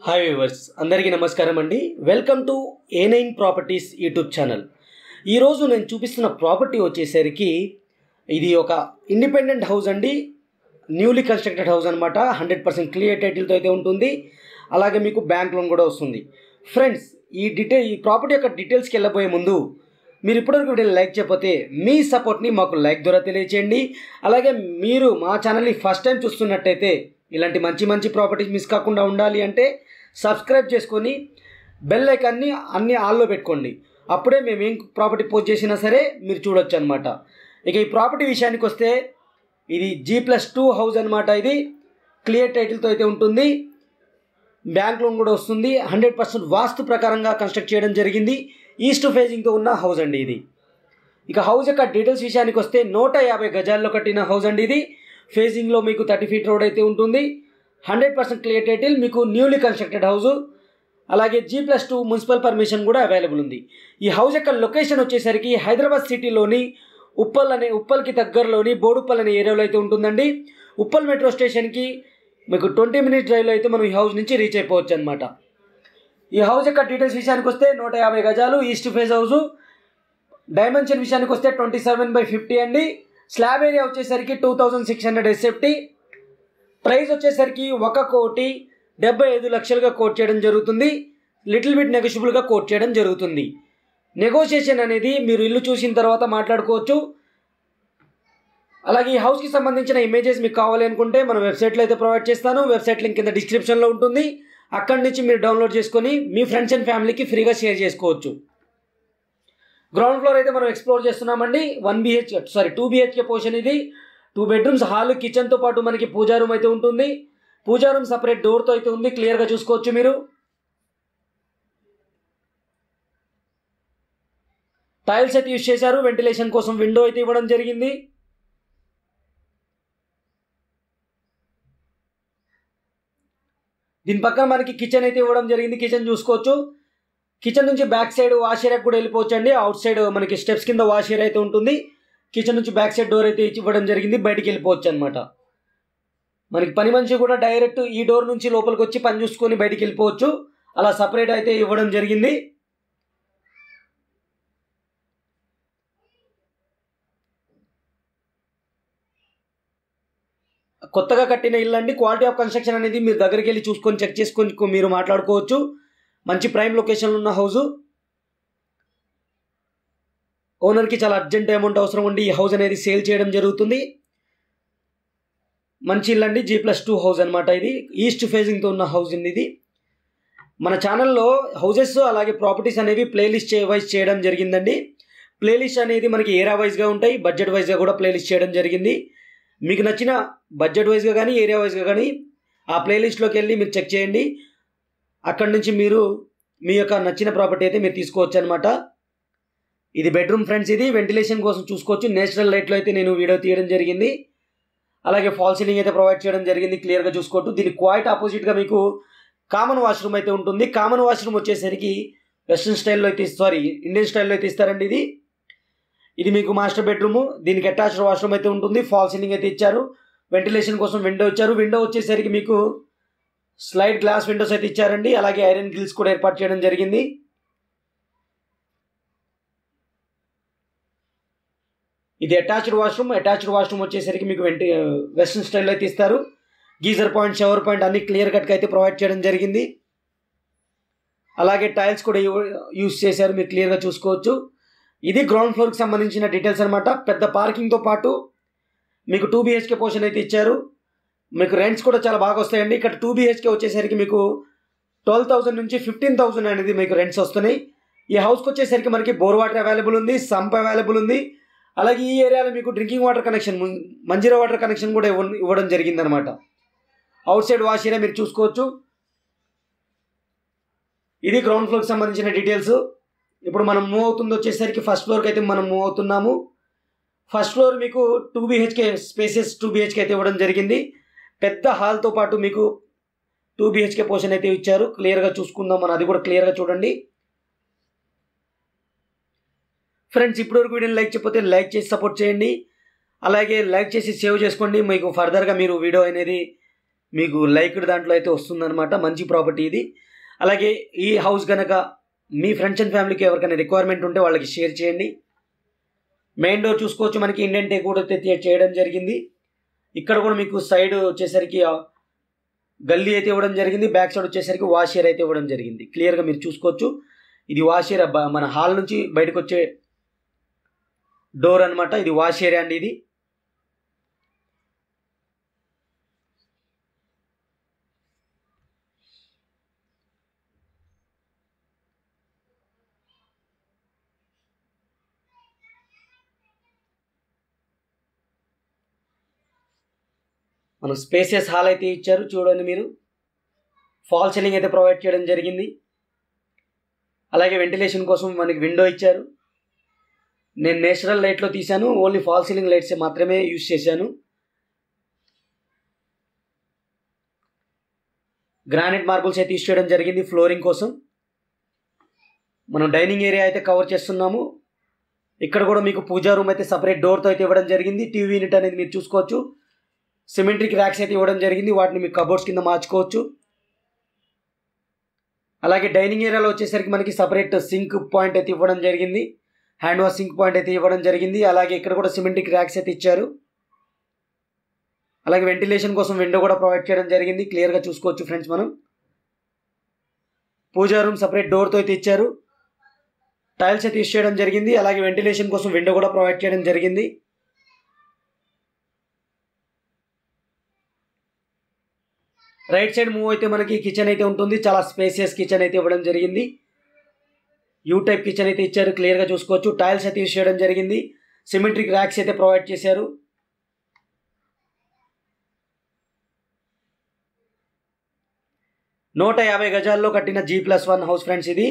Hi viewers, అందరికీ నమస్కారం అండి. Welcome to A9 properties YouTube channel. ఈరోజు నేను చూపిస్తున్న ప్రాపర్టీ వచ్చేసరికి ఇది ఒక ఇండిపెండెంట్ హౌస్ అండి. న్యూలీ కన్స్ట్రక్టెడ్ హౌస్ అనమాట. 100% క్లియర్ టైటిల్తో అయితే ఉంటుంది. అలాగే మీకు బ్యాంక్ లోన్ కూడా వస్తుంది. ఫ్రెండ్స్, ఈ ప్రాపర్టీ యొక్క డీటెయిల్స్కి వెళ్ళబోయే ముందు మీరు ఇప్పటివరకు వీడియోని లైక్ చేయకపోతే మీ సపోర్ట్ని మాకు లైక్ ద్వారా తెలియచేయండి. అలాగే మీరు మా ఛానల్ని ఫస్ట్ టైం చూస్తున్నట్టయితే ఇలాంటి మంచి ప్రాపర్టీస్ మిస్ కాకుండా ఉండాలి అంటే సబ్స్క్రైబ్ చేసుకొని బెల్ ఐకాన్ని అన్ని ఆల్లో పెట్టుకోండి. అప్పుడే మేము ఏం ప్రాపర్టీ పోస్ట్ చేసినా సరే మీరు చూడొచ్చు అనమాట. ఇక ఈ ప్రాపర్టీ విషయానికి వస్తే ఇది G+2 హౌస్ అనమాట. ఇది క్లియర్ టైటిల్తో అయితే ఉంటుంది. బ్యాంక్ లోన్ కూడా వస్తుంది. 100% వాస్తు ప్రకారంగా కన్స్ట్రక్ట్ చేయడం జరిగింది. ఈస్ట్ ఫేజింగ్తో ఉన్న హౌస్ అండి ఇది. ఇక హౌస్ యొక్క డీటెయిల్స్ విషయానికి వస్తే 150 గజాల్లో కట్టిన హౌస్ అండి ఇది. ఫేజింగ్లో మీకు 30 ఫీట్ రోడ్ అయితే ఉంటుంది. 100% క్లియర్ టైటిల్, మీకు న్యూలీ కన్స్ట్రక్టెడ్ హౌస్. అలాగే G+2 మున్సిపల్ పర్మిషన్ కూడా అవైలబుల్ ఉంది. ఈ హౌస్ యొక్క లొకేషన్ వచ్చేసరికి హైదరాబాద్ సిటీలోని ఉప్పల్కి దగ్గరలోని బోడుప్పల్ అనే ఏరియాలో అయితే ఉంటుందండి. ఉప్పల్ మెట్రో స్టేషన్కి మీకు 20 మినిట్స్ డ్రైవ్లో అయితే మనం ఈ హౌస్ నుంచి రీచ్ అయిపోవచ్చు అనమాట. ఈ హౌస్ యొక్క డీటెయిల్స్ విషయానికి వస్తే 150 గజాలు ఈస్ట్ ఫేజ్ హౌస్. డైమెన్షన్ విషయానికి వస్తే 27/50 అండి. స్లాబ్ ఏరియా వచ్చేసరికి 2600 SFT. ప్రైస్ వచ్చేసరికి 1,75,00,000గా కోట్ చేయడం జరుగుతుంది. లిటిల్ బిట్ నెగోషియబుల్గా కోట్ చేయడం జరుగుతుంది. నెగోషియేషన్ అనేది మీరు ఇల్లు చూసిన తర్వాత మాట్లాడుకోవచ్చు. అలాగే ఈ హౌస్కి సంబంధించిన ఇమేజెస్ మీకు కావాలి అనుకుంటే మన వెబ్సైట్లో అయితే ప్రొవైడ్ చేస్తాను. వెబ్సైట్ లింక్ కింద డిస్క్రిప్షన్లో ఉంటుంది. అక్కడి నుంచి మీరు డౌన్లోడ్ చేసుకొని మీ ఫ్రెండ్స్ అండ్ ఫ్యామిలీకి ఫ్రీగా షేర్ చేసుకోవచ్చు. గ్రౌండ్ ఫ్లోర్ అయితే మనం ఎక్స్ప్లోర్ చేస్తున్నామండి. 2 BHK పోర్షన్ ఇది. 2 బెడ్రూమ్స్, హాల్, కిచెన్తో పాటు మనకి పూజా రూమ్ అయితే ఉంటుంది. పూజా రూమ్ సపరేట్ డోర్తో అయితే ఉంది. క్లియర్గా చూసుకోవచ్చు మీరు. టైల్స్ అయితే యూజ్ చేశారు. వెంటిలేషన్ కోసం విండో అయితే ఇవ్వడం జరిగింది. దీని పక్కన మనకి కిచెన్ అయితే ఇవ్వడం జరిగింది. కిచెన్ చూసుకోవచ్చు. కిచెన్ నుంచి బ్యాక్ సైడ్ వాష్ ఏరియా కూడా వెళ్ళిపోవచ్చు అండి. అవుట్ సైడ్ మనకి స్టెప్స్ కింద వాష్ ఏరియా అయితే ఉంటుంది. కిచెన్ నుంచి బ్యాక్ సైడ్ డోర్ అయితే ఇవ్వడం జరిగింది. బయటికి వెళ్ళిపోవచ్చు అనమాట. మనకి పని మనిషి కూడా డైరెక్ట్ ఈ డోర్ నుంచి లోపలికి వచ్చి పని చూసుకొని బయటికి వెళ్ళిపోవచ్చు. అలా సపరేట్ అయితే ఇవ్వడం జరిగింది. కొత్తగా కట్టిన ఇల్లు అండి. క్వాలిటీ ఆఫ్ కన్స్ట్రక్షన్ అనేది మీరు దగ్గరికి వెళ్ళి చూసుకొని చెక్ చేసుకొని మీరు మాట్లాడుకోవచ్చు. మంచి ప్రైమ్ లొకేషన్లో ఉన్న హౌస్. ఓనర్కి చాలా అర్జెంట్ అమౌంట్ అవసరం ఉండి ఈ హౌస్ అనేది సేల్ చేయడం జరుగుతుంది. మంచి ఇల్లు అండి. G+2 హౌస్ అనమాట. ఇది ఈస్ట్ ఫేజింగ్తో ఉన్న హౌస్ అండి ఇది. మన ఛానల్లో హౌసెస్ అలాగే ప్రాపర్టీస్ అనేవి ప్లేలిస్ట్ వైజ్ చేయడం జరిగిందండి. ప్లేలిస్ట్ అనేది మనకి ఏరియా వైజ్గా ఉంటాయి, బడ్జెట్ వైజ్గా కూడా ప్లేలిస్ట్ చేయడం జరిగింది. మీకు నచ్చిన బడ్జెట్ వైజ్గా కానీ ఏరియా వైజ్గా కానీ ఆ ప్లేలిస్ట్లోకి వెళ్ళి మీరు చెక్ చేయండి. అక్కడి నుంచి మీరు మీ యొక్క నచ్చిన ప్రాపర్టీ అయితే మీరు తీసుకోవచ్చు అనమాట. ఇది బెడ్రూమ్ ఫ్రెండ్స్. ఇది వెంటిలేషన్ కోసం చూసుకోవచ్చు. నేచురల్ లైట్లో అయితే నేను వీడియో తీయడం జరిగింది. అలాగే ఫాల్ సీలింగ్ అయితే ప్రొవైడ్ చేయడం జరిగింది. క్లియర్గా చూసుకోవచ్చు. దీనికి క్వైట్ ఆపోజిట్గా మీకు కామన్ వాష్రూమ్ అయితే ఉంటుంది. కామన్ వాష్రూమ్ వచ్చేసరికి వెస్ట్రన్ స్టైల్లో అయితే ఇండియన్ స్టైల్లో అయితే ఇస్తారండి. ఇది మీకు మాస్టర్ బెడ్రూమ్. దీనికి అటాచ్డ్ వాష్రూమ్ అయితే ఉంటుంది. ఫాల్ సీలింగ్ అయితే ఇచ్చారు. వెంటిలేషన్ కోసం విండో ఇచ్చారు. విండో వచ్చేసరికి మీకు స్లైడ్ గ్లాస్ విండోస్ అయితే ఇచ్చారండి. అలాగే ఐరన్ గ్రిల్స్ కూడా ఏర్పాటు చేయడం జరిగింది. ఇది అటాచ్డ్ వాష్రూమ్. అటాచ్డ్ వాష్రూమ్ వచ్చేసరికి మీకు వెస్ట్రన్ స్టైల్లో అయితే ఇస్తారు. గీజర్ పాయింట్, షవర్ పాయింట్ అన్ని క్లియర్ కట్గా అయితే ప్రొవైడ్ చేయడం జరిగింది. అలాగే టైల్స్ కూడా యూజ్ చేశారు. మీరు క్లియర్గా చూసుకోవచ్చు. ఇది గ్రౌండ్ ఫ్లోర్కి సంబంధించిన డీటెయిల్స్ అనమాట. పెద్ద పార్కింగ్తో పాటు మీకు 2 BHK పోర్షన్ అయితే ఇచ్చారు. మీకు రెంట్స్ కూడా చాలా బాగా వస్తాయండి. ఇక్కడ 2 BHK వచ్చేసరికి మీకు 12,000 నుంచి 15,000 అనేది మీకు రెంట్స్ వస్తున్నాయి. ఈ హౌస్కి వచ్చేసరికి మనకి బోర్ వాటర్ అవైలబుల్ ఉంది, సంప్ అవైలబుల్ ఉంది. అలాగే ఈ ఏరియాలో మీకు drinking water connection, Manjira water connection కూడా ఇవ్వడం జరిగిందనమాట. అవుట్ సైడ్ వాష్ ఏరియా మీరు చూసుకోవచ్చు. ఇది గ్రౌండ్ ఫ్లోర్కి సంబంధించిన డీటెయిల్స్. ఇప్పుడు మనం మూవ్ అవుతుంది వచ్చేసరికి ఫస్ట్ ఫ్లోర్కి అయితే మనం మూవ్ అవుతున్నాము. ఫస్ట్ ఫ్లోర్ మీకు 2 BHK స్పేసెస్ 2 BHK అయితే ఇవ్వడం జరిగింది. పెద్ద హాల్తో పాటు మీకు 2 BHK పోర్షన్ అయితే ఇచ్చారు. క్లియర్గా చూసుకుందాం మనం. అది కూడా క్లియర్గా చూడండి ఫ్రెండ్స్. ఇప్పటివరకు వీడియోని లైక్ చేయకపోతే లైక్ చేసి సపోర్ట్ చేయండి. అలాగే లైక్ చేసి సేవ్ చేసుకోండి. మీకు ఫర్దర్గా మీరు వీడియో అనేది మీకు లైక్డ్ దాంట్లో అయితే వస్తుందన్నమాట. మంచి ప్రాపర్టీ ఇది. అలాగే ఈ హౌస్ కనుక మీ ఫ్రెండ్స్ అండ్ ఫ్యామిలీకి ఎవరికైనా రిక్వైర్మెంట్ ఉంటే వాళ్ళకి షేర్ చేయండి. మెయిన్ డోర్ చూసుకోవచ్చు, మనకి ఇండియన్ టేక్ కూడా చేయడం జరిగింది. ఇక్కడ కూడా మీకు సైడ్ వచ్చేసరికి గల్లీ అయితే ఇవ్వడం జరిగింది. బ్యాక్ సైడ్ వచ్చేసరికి వాష్ ఏరియా అయితే ఇవ్వడం జరిగింది. క్లియర్గా మీరు చూసుకోవచ్చు. ఇది వాష్ ఏరియా, మన హాల్ నుంచి బయటకు వచ్చే డోర్ అనమాట. ఇది వాష్ ఏరియా అండి. ఇది మనం స్పేసియస్ హాల్ అయితే ఇచ్చారు. చూడండి మీరు, ఫాల్ సీలింగ్ అయితే ప్రొవైడ్ చేయడం జరిగింది. అలాగే వెంటిలేషన్ కోసం మనకి విండో ఇచ్చారు. నేను నేచురల్ లైట్లో తీశాను, ఓన్లీ ఫాల్ సీలింగ్ లైట్స్ మాత్రమే యూజ్ చేశాను. గ్రానైట్ మార్బుల్స్ అయితే యూజ్ చేయడం జరిగింది ఫ్లోరింగ్ కోసం. మనం డైనింగ్ ఏరియా అయితే కవర్ చేస్తున్నాము. ఇక్కడ కూడా మీకు పూజా రూమ్ అయితే సపరేట్ డోర్తో అయితే ఇవ్వడం జరిగింది. టీవీ యూనిట్ అనేది మీరు చూసుకోవచ్చు. సిమెట్రిక్ ర్యాక్స్ అయితే ఇవ్వడం జరిగింది. వాటిని మీకు కబోర్డ్స్ కింద మార్చుకోవచ్చు. అలాగే డైనింగ్ ఏరియాలో వచ్చేసరికి మనకి సపరేట్ సింక్ పాయింట్ అయితే ఇవ్వడం జరిగింది. హ్యాండ్ వాష్ సింక్ పాయింట్ అయితే ఇవ్వడం జరిగింది. అలాగే ఇక్కడ కూడా సిమెట్రిక్ ర్యాక్స్ అయితే ఇచ్చారు. అలాగే వెంటిలేషన్ కోసం విండో కూడా ప్రొవైడ్ చేయడం జరిగింది. క్లియర్గా చూసుకోవచ్చు ఫ్రెండ్స్. మనం పూజా రూమ్ సపరేట్ డోర్తో అయితే ఇచ్చారు. టైల్స్ అయితే యూస్ చేయడం జరిగింది. అలాగే వెంటిలేషన్ కోసం విండో కూడా ప్రొవైడ్ చేయడం జరిగింది. రైట్ సైడ్ మూవ్ అయితే మనకి కిచెన్ అయితే ఉంటుంది. చాలా స్పేసియస్ కిచెన్ అయితే ఇవ్వడం జరిగింది. యూ టైప్ కిచెన్ అయితే ఇచ్చారు. క్లియర్గా చూసుకోవచ్చు. టైల్స్ అయితే యూస్ చేయడం జరిగింది. సిమెట్రిక్ ర్యాక్స్ అయితే ప్రొవైడ్ చేశారు. నూట 50 గజాల్లో కట్టిన G+1 హౌస్ ఫ్రెండ్స్. ఇది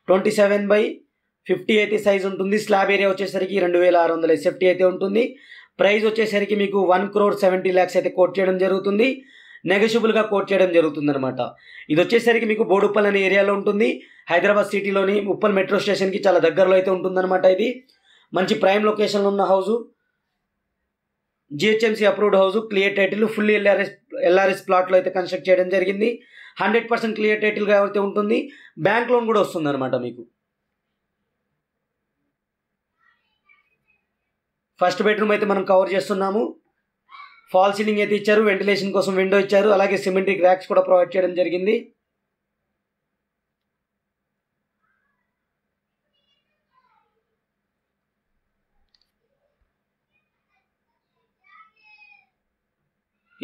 27/50 అయితే సైజ్ ఉంటుంది. స్లాబ్ ఏరియా వచ్చేసరికి 2600 SFT అయితే ఉంటుంది. ప్రైస్ వచ్చేసరికి మీకు 1,70,00,000 అయితే కోట్ చేయడం జరుగుతుంది. నెగోషియబుల్గా కోట్ చేయడం జరుగుతుంది అనమాట. ఇది వచ్చేసరికి మీకు బోడుప్పల్ అనే ఏరియాలో ఉంటుంది. హైదరాబాద్ సిటీలోని ఉప్పల్ మెట్రో స్టేషన్కి చాలా దగ్గరలో అయితే ఉంటుందన్నమాట. ఇది మంచి ప్రైమ్ లొకేషన్లో ఉన్న house. GHMC approved house. Clear title, fully LRS ప్లాట్లో అయితే కన్స్ట్రక్ట్ చేయడం జరిగింది. 100% క్లియర్ టైటిల్గా అయితే ఉంటుంది. బ్యాంక్ లోన్ కూడా వస్తుంది అనమాట మీకు. ఫస్ట్ బెడ్రూమ్ అయితే మనం కవర్ చేస్తున్నాము. ఫాల్ సీలింగ్ అయితే ఇచ్చారు. వెంటిలేషన్ కోసం విండో ఇచ్చారు. అలాగే సిమెట్రిక్ ర్యాక్స్ కూడా ప్రొవైడ్ చేయడం జరిగింది.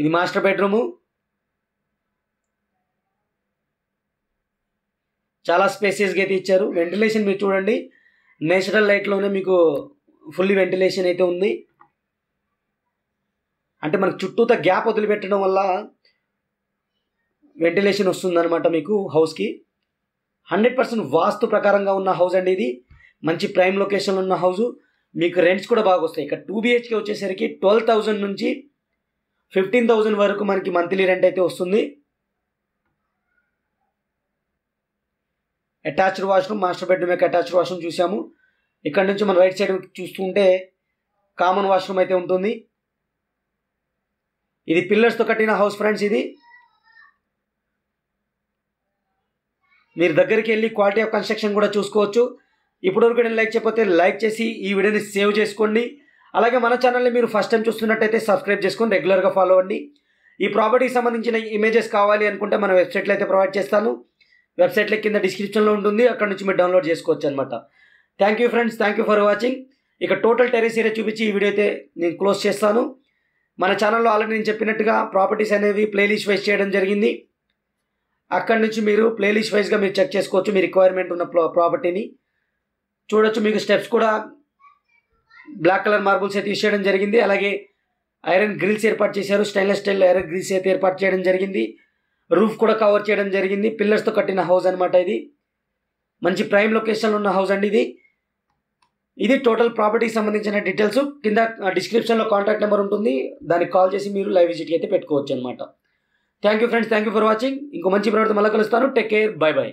ఇది మాస్టర్ బెడ్రూము. చాలా స్పేసియస్గా అయితే ఇచ్చారు. వెంటిలేషన్ మీరు చూడండి, నేచురల్ లైట్లోనే మీకు ఫుల్లీ వెంటిలేషన్ అయితే ఉంది. అంటే మనకు చుట్టూతా గ్యాప్ వదిలిపెట్టడం వల్ల వెంటిలేషన్ వస్తుందన్నమాట మీకు హౌస్కి. 100% వాస్తు ప్రకారంగా ఉన్న హౌస్ అండి ఇది. మంచి ప్రైమ్ లొకేషన్లో ఉన్న హౌసు. మీకు రెంట్స్ కూడా బాగా వస్తాయి. ఇక్కడ 2 BHK వచ్చేసరికి 12,000 నుంచి 15,000 వరకు మనకి మంత్లీ రెంట్ అయితే వస్తుంది. అటాచ్డ్ వాష్రూమ్, మాస్టర్ బెడ్రూమ్ యొక్క అటాచ్డ్ వాష్రూమ్ చూసాము. ఇక్కడ నుంచి మనం రైట్ సైడ్ చూస్తుంటే కామన్ వాష్రూమ్ అయితే ఉంటుంది. ఇది పిల్లర్స్తో కట్టిన హౌస్ ఫ్రెండ్స్. ఇది మీరు దగ్గరికి వెళ్ళి క్వాలిటీ ఆఫ్ కన్స్ట్రక్షన్ కూడా చూసుకోవచ్చు. ఇప్పటివరకు నేను లైక్ చేయకపోతే లైక్ చేసి ఈ వీడియోని సేవ్ చేసుకోండి. అలాగే మన ఛానల్ని మీరు ఫస్ట్ టైం చూస్తున్నట్టయితే సబ్స్క్రైబ్ చేసుకొని రెగ్యులర్గా ఫాలో అవ్వండి. ఈ ప్రాపర్టీకి సంబంధించిన ఇమేజెస్ కావాలి అనుకుంటే మన వెబ్సైట్లో అయితే ప్రొవైడ్ చేస్తాను. వెబ్సైట్లో కింద డిస్క్రిప్షన్లో ఉంటుంది. అక్కడ నుంచి మీరు డౌన్లోడ్ చేసుకోవచ్చు అనమాట. Thank you friends, thank you for watching. ఇక టోటల్ టెరెస్ ఏరియా చూపించి ఈ వీడియో అయితే నేను క్లోజ్ చేస్తాను. మన ఛానల్లో ఆల్రెడీ నేను చెప్పినట్టుగా ప్రాపర్టీస్ అనేవి ప్లేలిస్ట్ వైజ్ చేయడం జరిగింది. అక్కడి నుంచి మీరు ప్లేలిస్ట్ వైజ్గా మీరు చెక్ చేసుకోవచ్చు. మీ రిక్వైర్మెంట్ ఉన్న ప్రాపర్టీని చూడొచ్చు. మీకు స్టెప్స్ కూడా బ్లాక్ కలర్ మార్బుల్స్ అయితే యూస్ చేయడం జరిగింది. అలాగే ఐరన్ గ్రిల్స్ ఏర్పాటు చేశారు. స్టెయిన్లెస్ స్టీల్ ఐరన్ గ్రిల్స్ అయితే ఏర్పాటు చేయడం జరిగింది. రూఫ్ కూడా కవర్ చేయడం జరిగింది. పిల్లర్స్తో కట్టిన హౌస్ అనమాట. ఇది మంచి ప్రైమ్ లొకేషన్లో ఉన్న హౌస్ అండి. ఇది టోటల్ ప్రాపర్టీకి సంబంధించిన డీటెయిల్స్. కింద డిస్క్రిప్షన్లో కాంటాక్ట్ నెంబర్ ఉంటుంది. దానికి కాల్ చేసి మీరు లైవ్ విజిట్కి అయితే పెట్టుకోవచ్చు అనమాట. Thank you friends, thank you for watching. ఇంకో మంచి ప్రోడక్ట్ మళ్ళీ కలుస్తాను. Take care, by by.